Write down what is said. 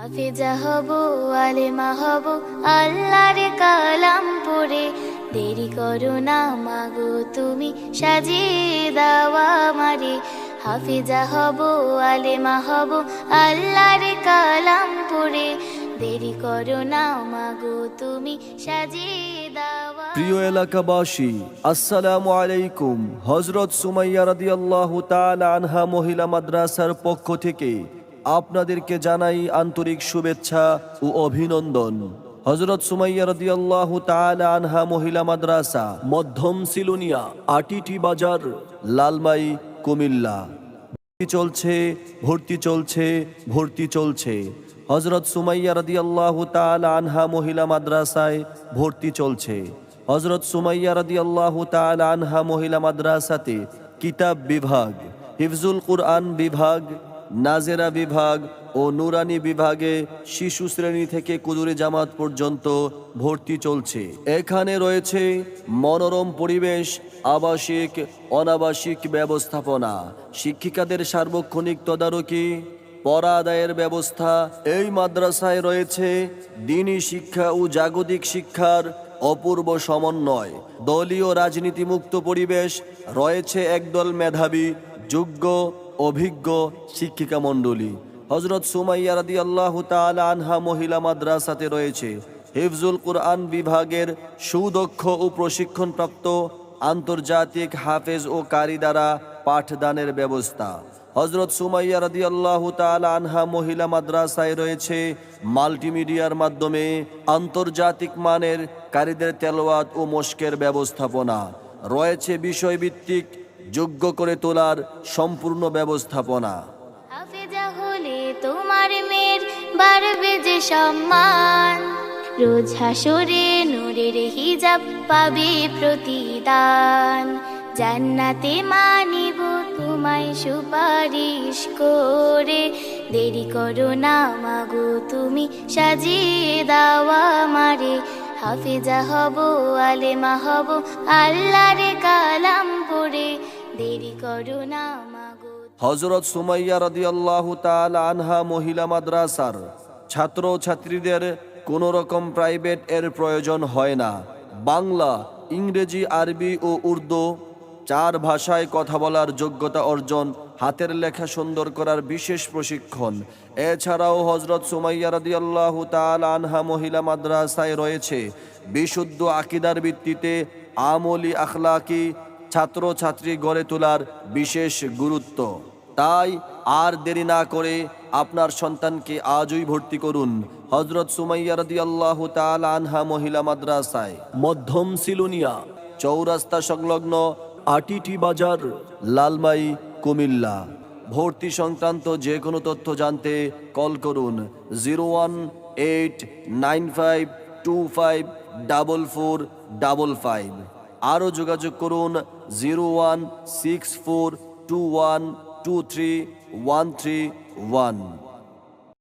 হাফেজা হব, আলেমা হব, আল্লাহর কালাম পড়ে। দেরি করো না মাগো তুমি, সাজিয়ে দাও আমারে। হাফেজা হব, আলেমা হব, আল্লাহর কালাম পড়ে। দেরি করো না মাগো তুমি, সাজিয়ে দাও। প্রিয় এলাকাবাসী, আসসালামু আলাইকুম। হযরত সুমাইয়া রাদিয়াল্লাহু তাআলা আনহা মহিলা মাদ্রাসার পক্ষ থেকে আপনাদেরকে জানাই আন্তরিক শুভেচ্ছা ও অভিনন্দন। হযরত সুমাইয়া রাদিয়াল্লাহু তাআলা আনহা মহিলা মাদ্রাসা, মধ্যম সিলুনিয়া, আটিটি বাজার, লালমাই, কুমিল্লা। ভর্তি চলছে। হযরত সুমাইয়া রাদিয়াল্লাহু তাআলা আনহা মহিলা মাদ্রাসায় ভর্তি চলছে। হযরত সুমাইয়া রাদিয়াল্লাহু তাআলা আনহা মহিলা মাদ্রাসাতে কিতাব বিভাগ, হিফজুল কুরআন বিভাগ, নাজেরা বিভাগ ও নুরানি বিভাগে শিশু শ্রেণী থেকে কুদুরি জামাত পর্যন্ত ভর্তি চলছে। এখানে রয়েছে মনোরম পরিবেশ, আবাসিক অনাবাসিক ব্যবস্থাপনা, শিক্ষিকাদের সার্বক্ষণিক তদারকি, পড়া আদায়ের ব্যবস্থা। এই মাদ্রাসায় রয়েছে দ্বীনি শিক্ষা ও জাগতিক শিক্ষার অপূর্ব সমন্বয়, দলীয় রাজনীতিমুক্ত পরিবেশ, রয়েছে একদল মেধাবী, যোগ্য, অভিজ্ঞ শিক্ষিকা মণ্ডলী। হযরত সুমাইয়া রাদিয়াল্লাহু তাআলা আনহা মহিলা মাদ্রাসাতে রয়েছে হিফজুল কুরআন বিভাগের সুদক্ষ ও প্রশিক্ষণপ্রাপ্ত আন্তর্জাতিক হাফেজ ও কারি দ্বারা পাঠদানের ব্যবস্থা। হযরত সুমাইয়া রাদিয়াল্লাহু তাআলা আনহা মহিলা মাদ্রাসায় রয়েছে মাল্টিমিডিয়ার মাধ্যমে আন্তর্জাতিক মানের কারিদের তেলাওয়াত ও মশকের ব্যবস্থাপনা। রয়েছে বিষয়ভিত্তিক যোগ্য করে তোলার সম্পূর্ণ ব্যবস্থাপনা। হাফেজা হলে তোমার মেয়ের বাড়বে যে সম্মান, রোজ হাসরে নূরের হিজাব পাবে প্রতিদান। জান্নাতে মানিব তোমায় সুপারিশ করে। দেরি করো না মাগো তুমি, সাজিয়ে দাও আমারে। হাফেজা হব, আলেমা হব, আল্লাহর কালাম পড়ে। দেরি করো না মাগো। হযরত সুমাইয়া রাদিয়াল্লাহু তাআলা আনহা মহিলা মাদ্রাসার ছাত্র ছাত্রীদের কোনো রকম প্রাইভেট এর প্রয়োজন হয় না। বাংলা, ইংরেজি, আরবি ও উর্দু 4 ভাষায় কথা বলার যোগ্যতা অর্জন, হাতের লেখা সুন্দর করার বিশেষ প্রশিক্ষণ। এছাড়াও হযরত সুমাইয়া রাদিয়াল্লাহু তাআলা আনহা মহিলা মাদ্রাসায় রয়েছে বিশুদ্ধ আকীদার ভিত্তিতে আমলি আখলাকি ছাত্র ছাত্রী গড়ে তোলার বিশেষ গুরুত্ব। তাই আর দেরি না করে আপনার সন্তানকে আজই ভর্তি করুন হযরত সুমাইয়া রাদিয়াল্লাহু তাআলা আনহা মহিলা মাদ্রাসায়, মধ্যম সিলুনিয়া, চৌরাস্তা সংলগ্ন, আটিটি বাজার, লালমাই, কুমিল্লা। ভর্তি সংক্রান্ত যে কোনো তথ্য জানতে কল করুন 01895254455। আরও যোগাযোগ করুন 01642123131।